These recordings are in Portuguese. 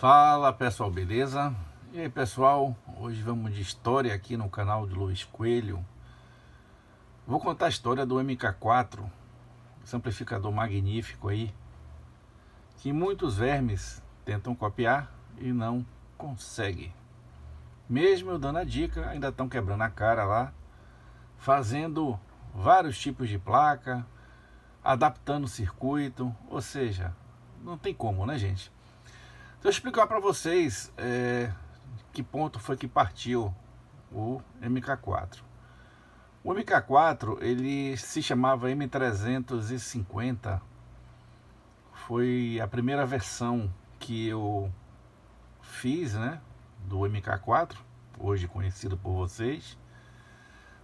Fala pessoal, beleza? E aí pessoal, hoje vamos de história aqui no canal de Luiz Coelho. Vou contar a história do MK4, esse amplificador magnífico aí, que muitos vermes tentam copiar e não conseguem. Mesmo eu dando a dica, ainda estão quebrando a cara lá, fazendo vários tipos de placa, adaptando o circuito, ou seja, não tem como, né gente? Deixa eu explicar para vocês que ponto foi que partiu o MK4. O MK4 ele se chamava M350, foi a primeira versão que eu fiz, né, do MK4, hoje conhecido por vocês.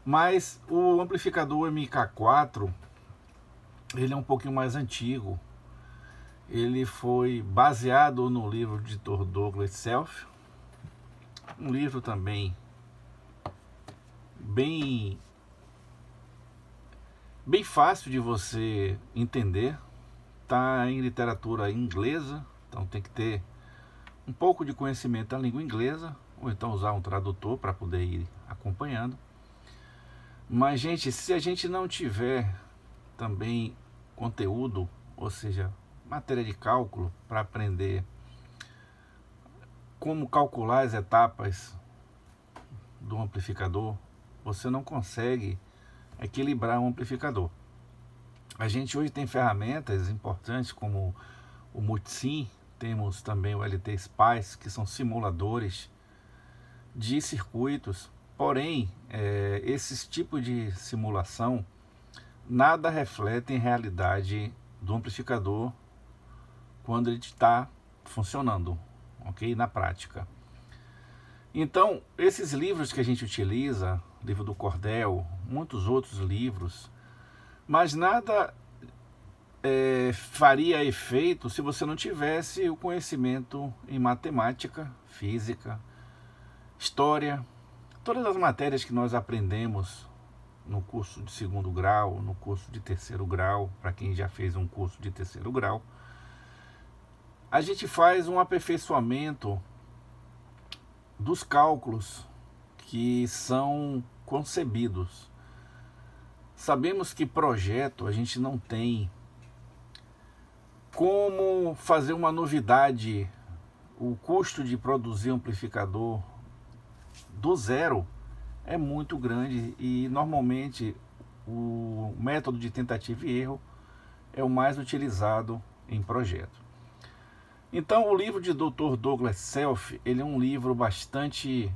Mas o amplificador MK4 ele é um pouquinho mais antigo. Ele foi baseado no livro de Dr. Douglas Self, um livro também bem fácil de você entender. Está em literatura inglesa, então tem que ter um pouco de conhecimento da língua inglesa, ou então usar um tradutor para poder ir acompanhando. Mas gente, se a gente não tiver também conteúdo, ou seja, matéria de cálculo para aprender como calcular as etapas do amplificador, você não consegue equilibrar um amplificador. A gente hoje tem ferramentas importantes como o Multisim, temos também o LT Spice, que são simuladores de circuitos, porém esses tipos de simulação nada reflete em realidade do amplificador quando ele está funcionando, ok? Na prática. Então, esses livros que a gente utiliza, livro do Cordel, muitos outros livros, mas nada faria efeito se você não tivesse o conhecimento em matemática, física, história, todas as matérias que nós aprendemos no curso de 2º grau, no curso de 3º grau, para quem já fez um curso de 3º grau. A gente faz um aperfeiçoamento dos cálculos que são concebidos. Sabemos que projeto a gente não tem como fazer uma novidade. O custo de produzir um amplificador do zero é muito grande e normalmente o método de tentativa e erro é o mais utilizado em projeto. Então o livro de Dr. Douglas Self, ele é um livro bastante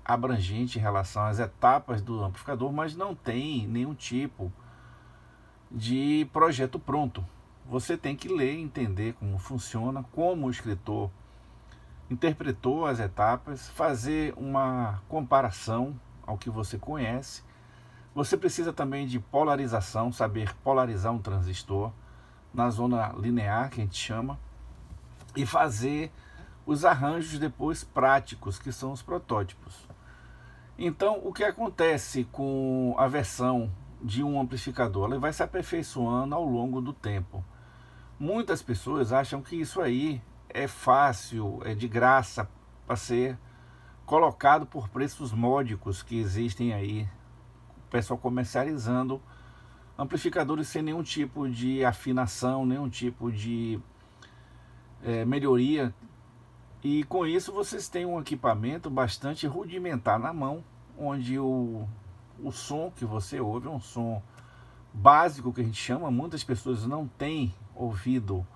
abrangente em relação às etapas do amplificador, mas não tem nenhum tipo de projeto pronto. Você tem que ler e entender como funciona, como o escritor interpretou as etapas, fazer uma comparação ao que você conhece. Você precisa também de polarização, saber polarizar um transistor na zona linear, que a gente chama, e fazer os arranjos depois práticos, que são os protótipos. Então, o que acontece com a versão de um amplificador? Ela vai se aperfeiçoando ao longo do tempo. Muitas pessoas acham que isso aí é fácil, é de graça para ser colocado por preços módicos que existem aí, o pessoal comercializando amplificadores sem nenhum tipo de afinação, nenhum tipo de melhoria, e com isso vocês têm um equipamento bastante rudimentar na mão, onde o som que você ouve é um som básico, que a gente chama. Muitas pessoas não têm ouvido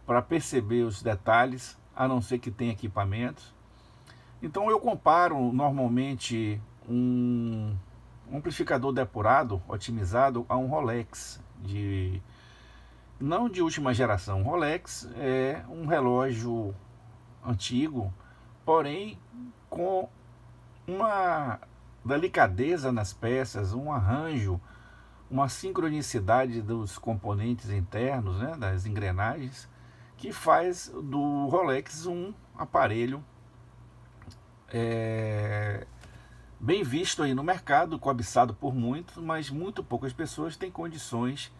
para perceber os detalhes, a não ser que tenha equipamentos. Então eu comparo normalmente um amplificador depurado, otimizado, a um Rolex não de última geração. Rolex é um relógio antigo, porém com uma delicadeza nas peças, um arranjo, uma sincronicidade dos componentes internos, né, das engrenagens, que faz do Rolex um aparelho bem visto aí no mercado, cobiçado por muitos, mas muito poucas pessoas têm condições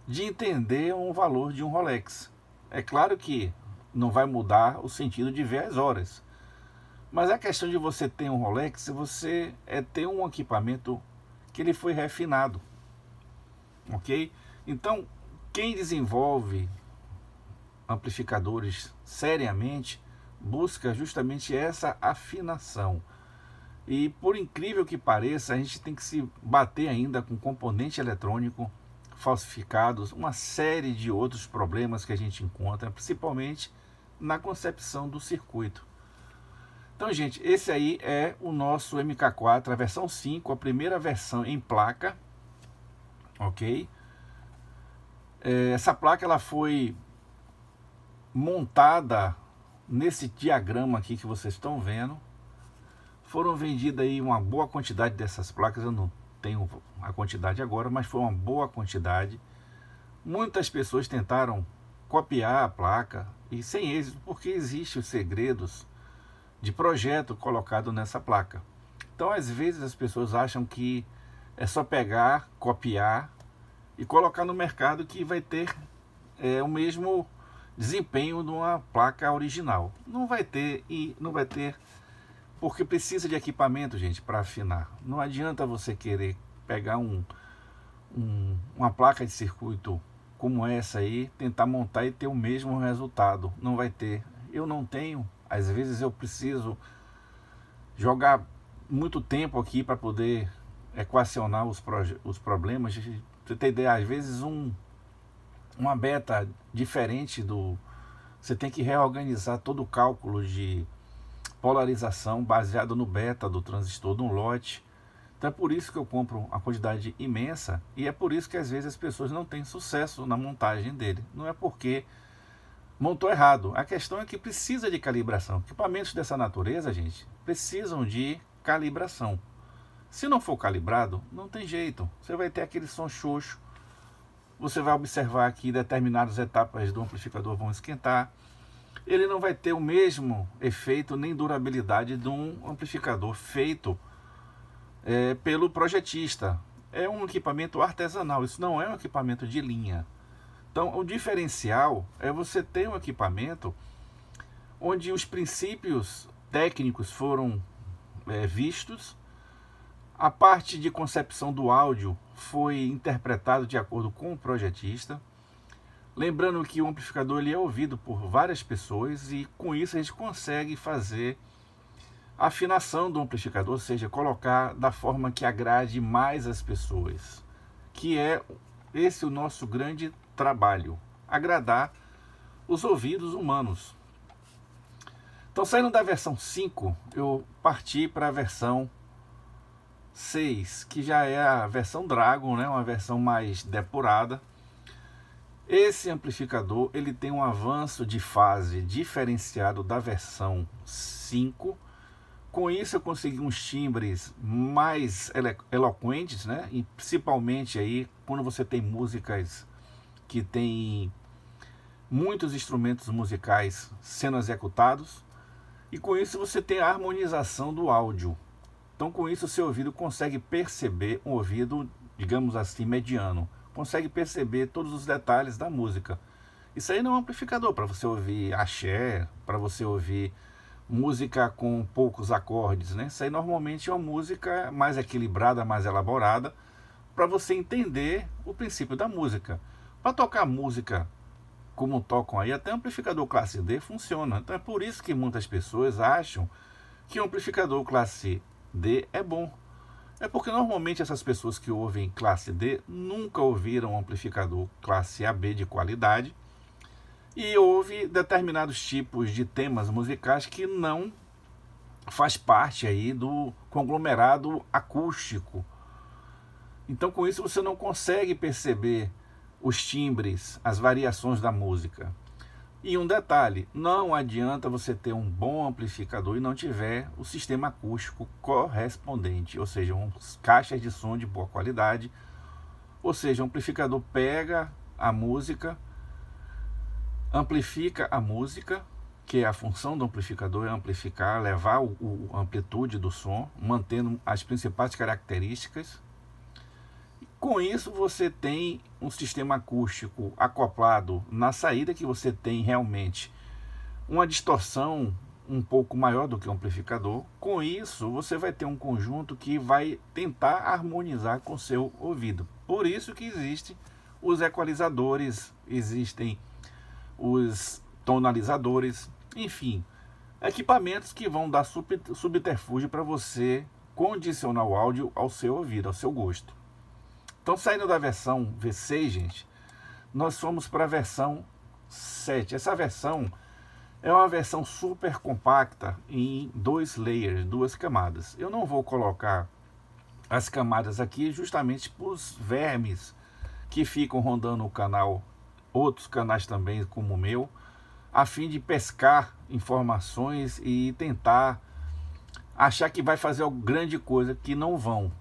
de entender o valor de um Rolex. É claro que não vai mudar o sentido de ver as horas. Mas a questão de você ter um Rolex, você ter um equipamento que ele foi refinado, ok? Então, quem desenvolve amplificadores seriamente busca justamente essa afinação. E por incrível que pareça, a gente tem que se bater ainda com componente eletrônico falsificados, uma série de outros problemas que a gente encontra, principalmente na concepção do circuito. Então, gente, esse aí é o nosso MK4, a versão 5, a primeira versão em placa, ok? Essa placa ela foi montada nesse diagrama aqui que vocês estão vendo. Foram vendidas aí uma boa quantidade dessas placas, eu não tenho a quantidade agora, mas foi uma boa quantidade. Muitas pessoas tentaram copiar a placa e sem êxito, porque existem os segredos de projeto colocado nessa placa. Então, às vezes as pessoas acham que é só pegar, copiar e colocar no mercado que vai ter o mesmo desempenho de uma placa original. Não vai ter, e não vai ter, porque precisa de equipamento, gente, para afinar. Não adianta você querer pegar uma placa de circuito como essa aí, tentar montar e ter o mesmo resultado. Não vai ter. Eu não tenho, às vezes eu preciso jogar muito tempo aqui para poder equacionar os problemas. Pra você ter ideia, às vezes uma beta diferente você tem que reorganizar todo o cálculo de polarização baseado no beta do transistor de um lote. Então é por isso que eu compro uma quantidade imensa e é por isso que às vezes as pessoas não têm sucesso na montagem dele. Não é porque montou errado, a questão é que precisa de calibração. Equipamentos dessa natureza, gente, precisam de calibração. Se não for calibrado, não tem jeito, você vai ter aquele som xoxo. Você vai observar que determinadas etapas do amplificador vão esquentar. Ele não vai ter o mesmo efeito nem durabilidade de um amplificador feito pelo projetista. É um equipamento artesanal, isso não é um equipamento de linha. Então, o diferencial é você ter um equipamento onde os princípios técnicos foram vistos, a parte de concepção do áudio foi interpretado de acordo com o projetista. Lembrando que o amplificador ele é ouvido por várias pessoas e com isso a gente consegue fazer a afinação do amplificador, ou seja, colocar da forma que agrade mais as pessoas, que é esse o nosso grande trabalho, agradar os ouvidos humanos. Então, saindo da versão 5, eu parti para a versão 6, que já é a versão Dragon, né? Uma versão mais depurada. Esse amplificador ele tem um avanço de fase diferenciado da versão 5. Com isso eu consegui uns timbres mais eloquentes, né? E principalmente aí quando você tem músicas que tem muitos instrumentos musicais sendo executados. E com isso você tem a harmonização do áudio. Então com isso o seu ouvido consegue perceber, um ouvido, digamos assim, mediano, consegue perceber todos os detalhes da música. Isso aí não é um amplificador para você ouvir axé, para você ouvir música com poucos acordes, né? Isso aí normalmente é uma música mais equilibrada, mais elaborada, para você entender o princípio da música. Para tocar música como tocam aí, até amplificador classe D funciona. Então é por isso que muitas pessoas acham que o amplificador classe D é bom. É porque normalmente essas pessoas que ouvem classe D nunca ouviram um amplificador classe AB de qualidade e ouve determinados tipos de temas musicais que não faz parte aí do conglomerado acústico. Então com isso você não consegue perceber os timbres, as variações da música. E um detalhe, não adianta você ter um bom amplificador e não tiver o sistema acústico correspondente, ou seja, caixas de som de boa qualidade, ou seja, o amplificador pega a música, amplifica a música, que é a função do amplificador, é amplificar, levar a amplitude do som, mantendo as principais características. Com isso você tem um sistema acústico acoplado na saída, que você tem realmente uma distorção um pouco maior do que o amplificador. Com isso, você vai ter um conjunto que vai tentar harmonizar com o seu ouvido. Por isso que existem os equalizadores, existem os tonalizadores, enfim, equipamentos que vão dar subterfúgio para você condicionar o áudio ao seu ouvido, ao seu gosto. Então, saindo da versão V6, gente, nós fomos para a versão 7. Essa versão é uma versão super compacta em 2 layers, 2 camadas. Eu não vou colocar as camadas aqui justamente para os vermes que ficam rondando o canal, outros canais também como o meu, a fim de pescar informações e tentar achar que vai fazer alguma grande coisa que não vão.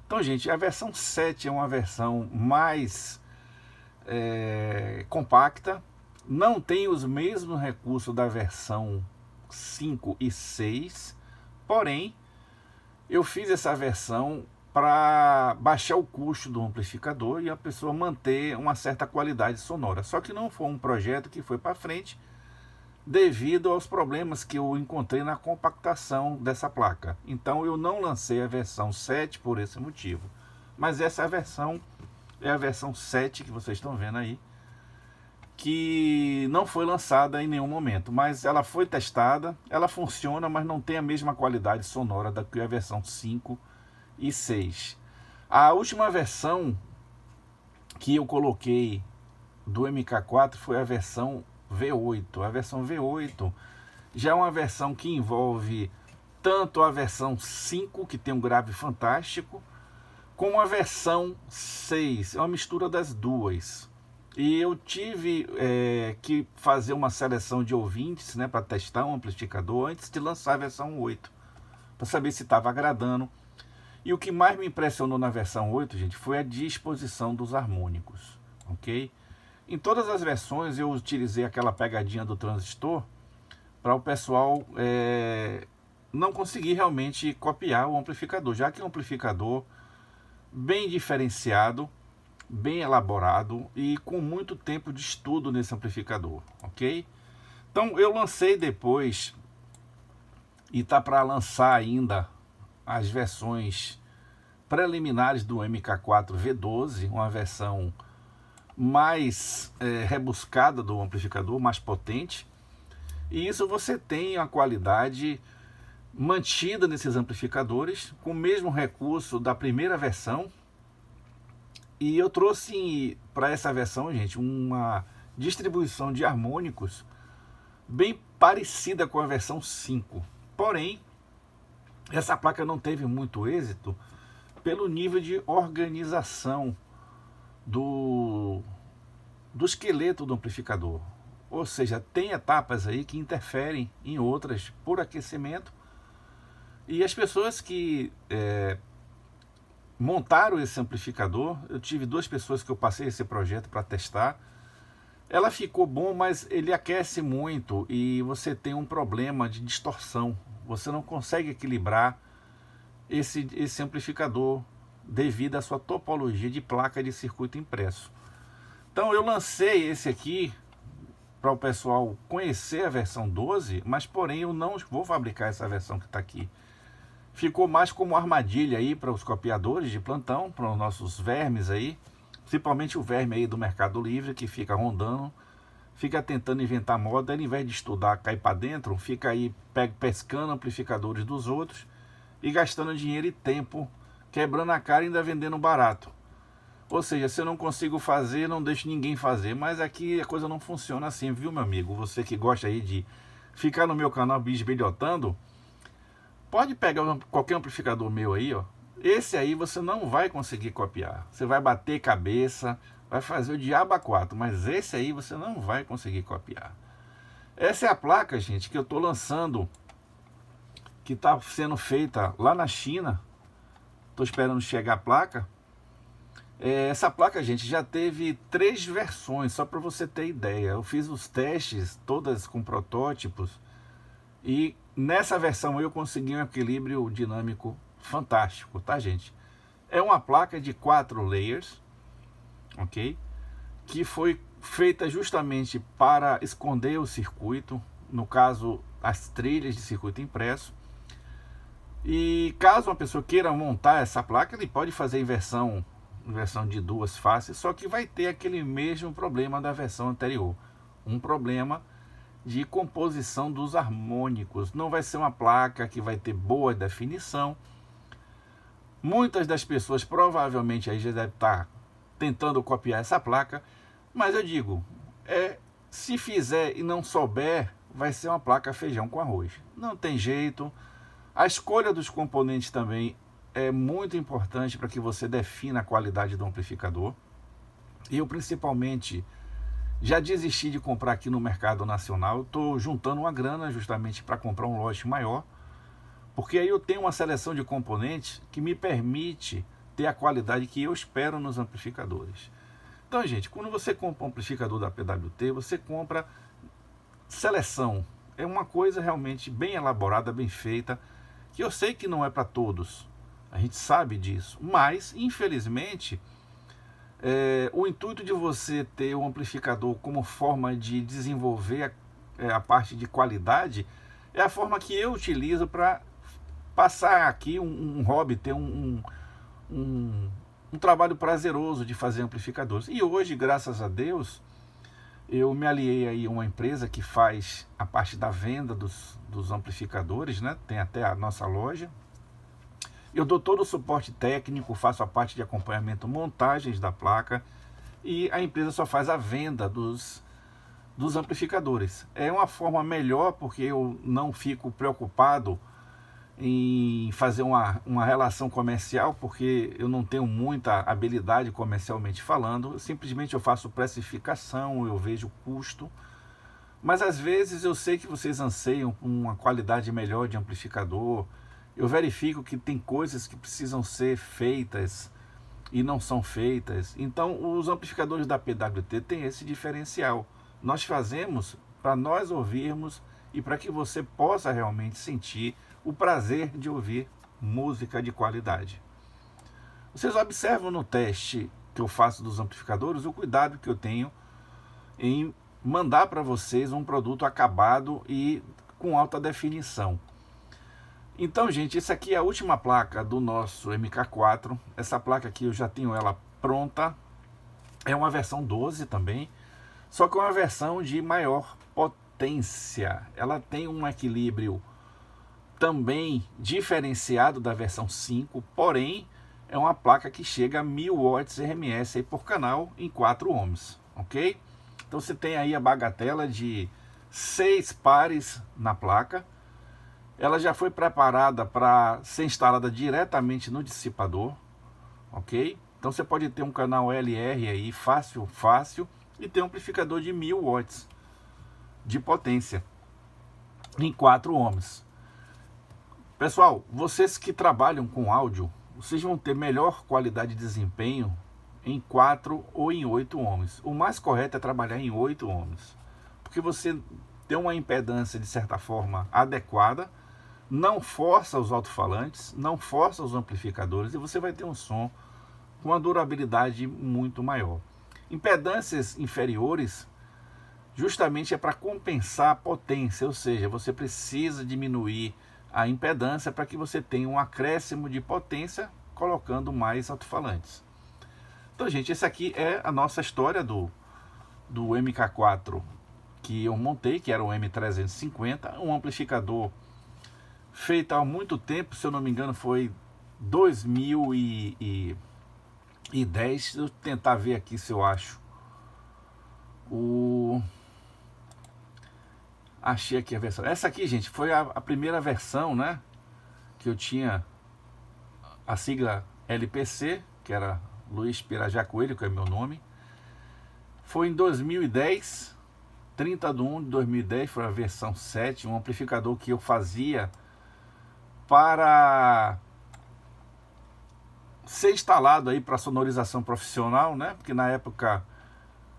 Então, gente, a versão 7 é uma versão mais compacta, não tem os mesmos recursos da versão 5 e 6, porém, eu fiz essa versão para baixar o custo do amplificador e a pessoa manter uma certa qualidade sonora. Só que não foi um projeto que foi para frente devido aos problemas que eu encontrei na compactação dessa placa. Então eu não lancei a versão 7 por esse motivo. Mas essa versão é a versão 7 que vocês estão vendo aí, que não foi lançada em nenhum momento, mas ela foi testada, ela funciona, mas não tem a mesma qualidade sonora da que a versão 5 e 6. A última versão que eu coloquei do MK4 foi a versão V8. A versão V8 já é uma versão que envolve tanto a versão 5, que tem um grave fantástico, como a versão 6, é uma mistura das duas. E eu tive que fazer uma seleção de ouvintes, né, para testar um amplificador antes de lançar a versão 8, para saber se estava agradando. E o que mais me impressionou na versão 8, gente, foi a disposição dos harmônicos, ok? Em todas as versões eu utilizei aquela pegadinha do transistor para o pessoal não conseguir realmente copiar o amplificador, já que é um amplificador bem diferenciado, bem elaborado e com muito tempo de estudo nesse amplificador, ok? Então eu lancei depois e tá para lançar ainda as versões preliminares do MK4 V12, uma versão mais rebuscada do amplificador, mais potente, e isso você tem a qualidade mantida nesses amplificadores com o mesmo recurso da primeira versão. E eu trouxe para essa versão, gente, uma distribuição de harmônicos bem parecida com a versão 5. Porém, essa placa não teve muito êxito pelo nível de organização do esqueleto do amplificador. Ou seja, tem etapas aí que interferem em outras por aquecimento. E as pessoas que montaram esse amplificador, eu tive 2 pessoas que eu passei esse projeto para testar. Ela ficou bom, mas ele aquece muito e você tem um problema de distorção. Você não consegue equilibrar esse amplificador devido à sua topologia de placa de circuito impresso. Então eu lancei esse aqui para o pessoal conhecer a versão 12, mas porém eu não vou fabricar essa versão que está aqui. Ficou mais como armadilha aí para os copiadores de plantão, para os nossos vermes aí, principalmente o verme aí do Mercado Livre, que fica rondando, fica tentando inventar moda, ao invés de estudar, cai para dentro, fica aí pescando amplificadores dos outros e gastando dinheiro e tempo, quebrando a cara e ainda vendendo barato. Ou seja, se eu não consigo fazer, não deixo ninguém fazer. Mas aqui a coisa não funciona assim, viu, meu amigo? Você que gosta aí de ficar no meu canal bisbilhotando, pode pegar qualquer amplificador meu aí, ó. Esse aí você não vai conseguir copiar. Você vai bater cabeça, vai fazer o diabo a 4, mas esse aí você não vai conseguir copiar. Essa é a placa, gente, que eu estou lançando, que está sendo feita lá na China. Estou esperando chegar a placa. Essa placa, gente, já teve 3 versões, só para você ter ideia. Eu fiz os testes, todas com protótipos, e nessa versão eu consegui um equilíbrio dinâmico fantástico, tá, gente? É uma placa de 4 layers, ok? Que foi feita justamente para esconder o circuito. no caso as trilhas de circuito impresso. E caso uma pessoa queira montar essa placa, ele pode fazer em versão de 2 faces, só que vai ter aquele mesmo problema da versão anterior, um problema de composição dos harmônicos. Não vai ser uma placa que vai ter boa definição. Muitas das pessoas provavelmente aí já devem estar tentando copiar essa placa, mas eu digo, se fizer e não souber, vai ser uma placa feijão com arroz. Não tem jeito. A escolha dos componentes também é muito importante para que você defina a qualidade do amplificador. E eu principalmente já desisti de comprar aqui no mercado nacional. Estou juntando uma grana justamente para comprar um lote maior, porque aí eu tenho uma seleção de componentes que me permite ter a qualidade que eu espero nos amplificadores. Então, gente, quando você compra um amplificador da PWT, você compra seleção. É uma coisa realmente bem elaborada, bem feita, que eu sei que não é para todos. A gente sabe disso. Mas, infelizmente, o intuito de você ter um amplificador como forma de desenvolver a parte de qualidade é a forma que eu utilizo para passar aqui um hobby, ter um trabalho prazeroso de fazer amplificadores. E hoje, graças a Deus, eu me aliei aí a uma empresa que faz a parte da venda dos amplificadores, né? Tem até a nossa loja. Eu dou todo o suporte técnico, faço a parte de acompanhamento, montagens da placa, e a empresa só faz a venda dos amplificadores. É uma forma melhor, porque eu não fico preocupado em fazer uma relação comercial, porque eu não tenho muita habilidade comercialmente falando. Simplesmente eu faço precificação, eu vejo o custo, mas às vezes eu sei que vocês anseiam por uma qualidade melhor de amplificador. Eu verifico que tem coisas que precisam ser feitas e não são feitas. Então os amplificadores da PWT têm esse diferencial. Nós fazemos para nós ouvirmos e para que você possa realmente sentir o prazer de ouvir música de qualidade. Vocês observam no teste que eu faço dos amplificadores o cuidado que eu tenho em mandar para vocês um produto acabado e com alta definição. Então, gente, essa aqui é a última placa do nosso MK4. Essa placa aqui eu já tenho ela pronta. É uma versão 12 também, só que é uma versão de maior potência. Ela tem um equilíbrio também diferenciado da versão 5, porém é uma placa que chega a 1000 watts RMS aí por canal em 4 ohms, ok? Então você tem aí a bagatela de 6 pares na placa. Ela já foi preparada para ser instalada diretamente no dissipador, ok? Então você pode ter um canal LR aí fácil e ter um amplificador de 1000 watts de potência em 4 ohms. Pessoal, vocês que trabalham com áudio, vocês vão ter melhor qualidade de desempenho em 4 ou em 8 ohms. O mais correto é trabalhar em 8 ohms, porque você tem uma impedância de certa forma adequada, não força os alto-falantes, não força os amplificadores, e você vai ter um som com uma durabilidade muito maior. Impedâncias inferiores justamente é para compensar a potência, ou seja, você precisa diminuir a impedância para que você tenha um acréscimo de potência colocando mais alto-falantes. Então, gente, esse aqui é a nossa história do MK4 que eu montei, que era o M350, um amplificador feito há muito tempo, se eu não me engano foi 2010. Deixa eu tentar ver aqui se eu acho achei aqui a versão. Essa aqui, gente, foi a primeira versão, né? Que eu tinha a sigla LPC, que era Luiz Pirajá Coelho, que é meu nome. Foi em 2010, 30/1 de 2010, foi a versão 7, um amplificador que eu fazia para ser instalado aí para sonorização profissional, né? Porque na época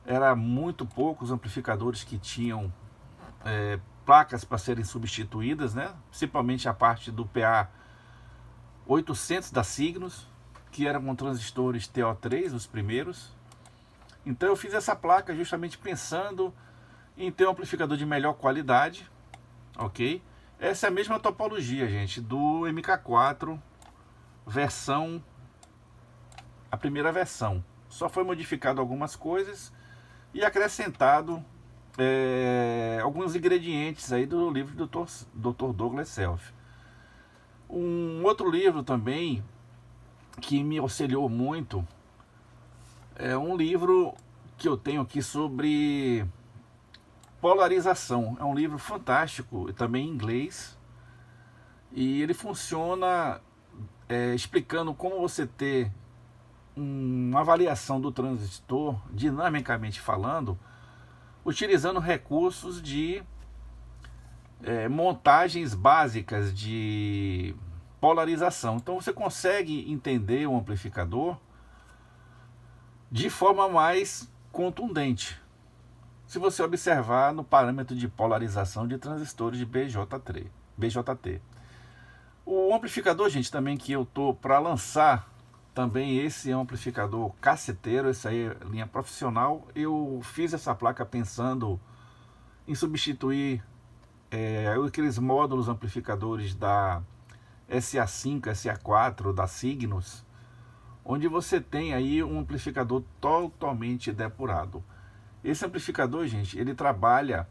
era muito poucos amplificadores que tinham placas para serem substituídas, né? Principalmente a parte do PA 800 da Signos, que eram com transistores TO3, os primeiros. Então eu fiz essa placa justamente pensando em ter um amplificador de melhor qualidade, ok? Essa é a mesma topologia, gente, do MK4 versão, a primeira versão. Só foi modificado algumas coisas e acrescentado alguns ingredientes aí do livro do Dr. Douglas Self. Um outro livro também que me auxiliou muito é um livro que eu tenho aqui sobre polarização. É um livro fantástico, também em inglês, e ele funciona explicando como você ter uma avaliação do transistor, dinamicamente falando, utilizando recursos de montagens básicas de polarização. Então você consegue entender o amplificador de forma mais contundente, se você observar no parâmetro de polarização de transistores de BJT. O amplificador, gente, também que eu tô para lançar, também esse é um amplificador caceteiro, esse aí é linha profissional. Eu fiz essa placa pensando em substituir aqueles módulos amplificadores da SA5, SA4, da Cygnus, onde você tem aí um amplificador totalmente depurado. Esse amplificador, gente, ele trabalha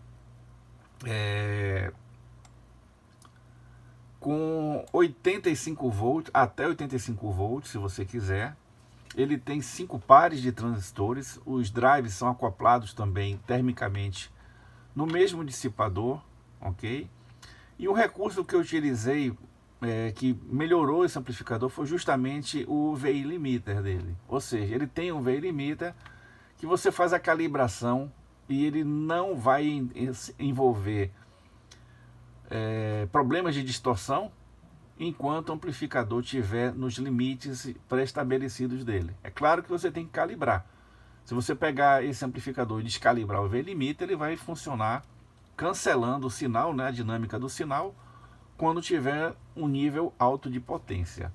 com 85 volts, até 85 volts, se você quiser. Ele tem 5 pares de transistores, os drives são acoplados também termicamente no mesmo dissipador, ok? E o recurso que eu utilizei, que melhorou esse amplificador, foi justamente o VI limiter dele. Ou seja, ele tem um VI limiter que você faz a calibração e ele não vai envolver problemas de distorção enquanto o amplificador estiver nos limites pré-estabelecidos dele. É claro que você tem que calibrar. Se você pegar esse amplificador e descalibrar o V-limiter, ele vai funcionar cancelando o sinal, né, a dinâmica do sinal, quando tiver um nível alto de potência.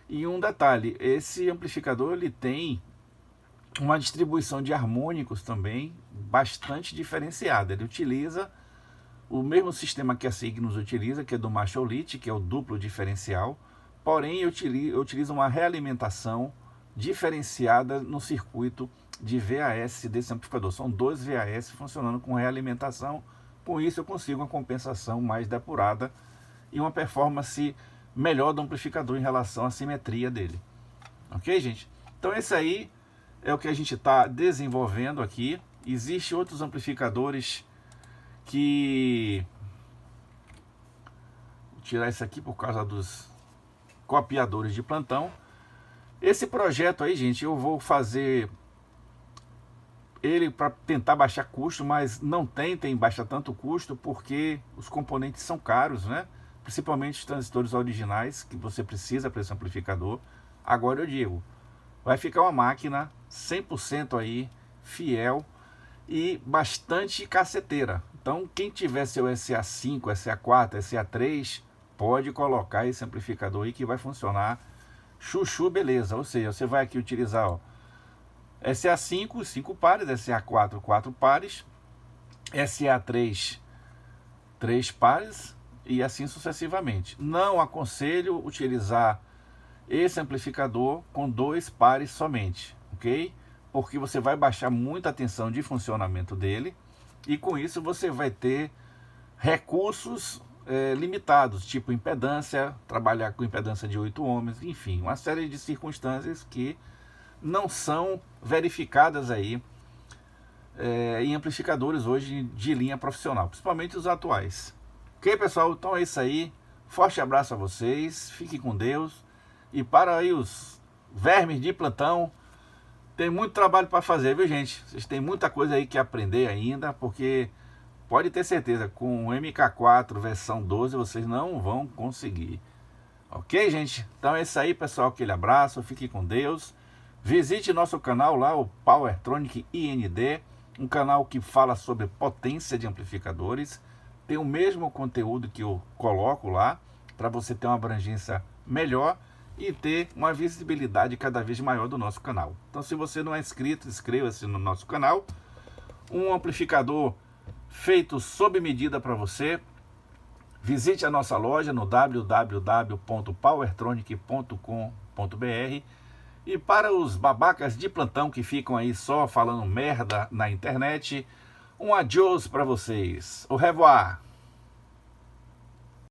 E um detalhe, esse amplificador ele tem uma distribuição de harmônicos também bastante diferenciada. Ele utiliza o mesmo sistema que a Cygnus utiliza, que é do Marshall-Leach, que é o duplo diferencial, porém eu utilizo uma realimentação diferenciada no circuito de VAS desse amplificador. São 2 VAS funcionando com realimentação, com isso eu consigo uma compensação mais depurada e uma performance melhor do amplificador em relação à simetria dele. Ok, gente? Então esse aí é o que a gente está desenvolvendo aqui. Existem outros amplificadores que... Vou tirar isso aqui por causa dos copiadores de plantão. Esse projeto aí, gente, eu vou fazer ele para tentar baixar custo, mas não tentem baixar tanto custo porque os componentes são caros, né? Principalmente os transistores originais que você precisa para esse amplificador. Agora eu digo, vai ficar uma máquina 100% aí fiel e bastante caceteira. Então quem tiver seu SA5, SA4, SA3, pode colocar esse amplificador aí que vai funcionar chuchu, beleza. Ou seja, você vai aqui utilizar, ó, SA5, 5 pares, SA4, 4 pares, SA3, 3 pares e assim sucessivamente. Não aconselho utilizar esse amplificador com 2 pares somente, ok? Porque você vai baixar muita a tensão de funcionamento dele e com isso você vai ter recursos limitados, tipo impedância, trabalhar com impedância de 8 ohms, enfim, uma série de circunstâncias que não são verificadas aí em amplificadores hoje de linha profissional, principalmente os atuais. Ok, pessoal? Então é isso aí. Forte abraço a vocês, fiquem com Deus. E para aí os vermes de plantão, tem muito trabalho para fazer, viu, gente? Vocês têm muita coisa aí que aprender ainda, porque pode ter certeza, com o MK4 versão 12 vocês não vão conseguir. Ok, gente? Então é isso aí, pessoal. Aquele abraço, fique com Deus. Visite nosso canal lá, o Powertronic IND, um canal que fala sobre potência de amplificadores. Tem o mesmo conteúdo que eu coloco lá, para você ter uma abrangência melhor e ter uma visibilidade cada vez maior do nosso canal. Então, se você não é inscrito, inscreva-se no nosso canal. Um amplificador feito sob medida para você, Visite a nossa loja no www.powertronic.com.br. E para os babacas de plantão que ficam aí só falando merda na internet, um adiós para vocês. Au revoir.